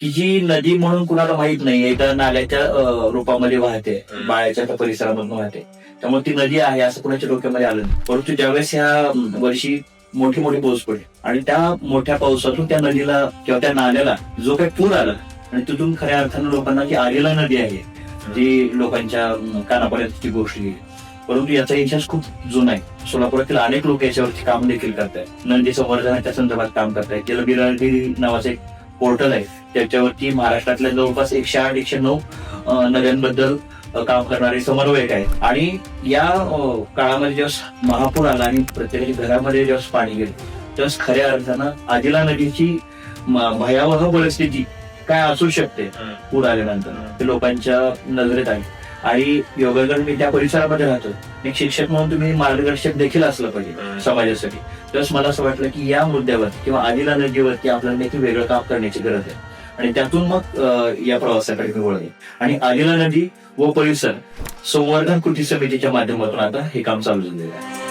की जी नदी म्हणून कुणाला माहित नाही, एकदा नाल्याच्या रूपामध्ये वाहते, बाळ्याच्या त्या परिसरामधून वाहते. त्यामुळे ती नदी आहे असं कुणाच्या डोक्यामध्ये आलं नाही. परंतु ज्यावेळेस ह्या वर्षी मोठी मोठी पाऊस पडली आणि त्या मोठ्या पावसातून त्या नदीला किंवा त्या नाल्याला जो काही पूर आला आणि तिथून खऱ्या अर्थानं लोकांना जी आलेला नदी आहे, जी लोकांच्या कानापर्यंतची गोष्ट गेली. परंतु याचा इतिहास खूप जुना आहे. सोलापुरातील अनेक लोक याच्यावरती काम देखील करतायत, नदी संवर्धनाच्या संदर्भात काम करतायत. जलबिराटी नावाचं एक पोर्टल आहे, त्याच्यावरती महाराष्ट्रातल्या जवळपास 108-109 नद्यांबद्दल काम करणारे समन्वयक आहेत. आणि या काळामध्ये जेव्हा महापूर आला आणि प्रत्येकाच्या घरामध्ये जेव्हा पाणी गेलं, तेव्हा खऱ्या अर्थानं आदिला नदीची भयावह परिस्थिती काय असू शकते पूर आल्यानंतर ते लोकांच्या नजरेत आली. आणि योगाकडे मी त्या परिसरामध्ये राहतो, एक शिक्षक म्हणून तुम्ही मार्गदर्शक देखील असलं पाहिजे समाजासाठी. तेव्हा मला असं वाटलं की या मुद्द्यावर किंवा आदिला नदीवरती आपल्याला देखील वेगळं काम करण्याची गरज आहे. आणि त्यातून मग या प्रवासाकडे मी वळले आणि आदिला नदी व परिसर संवर्धन कृती समितीच्या माध्यमातून आता हे काम चालू झालेलं आहे.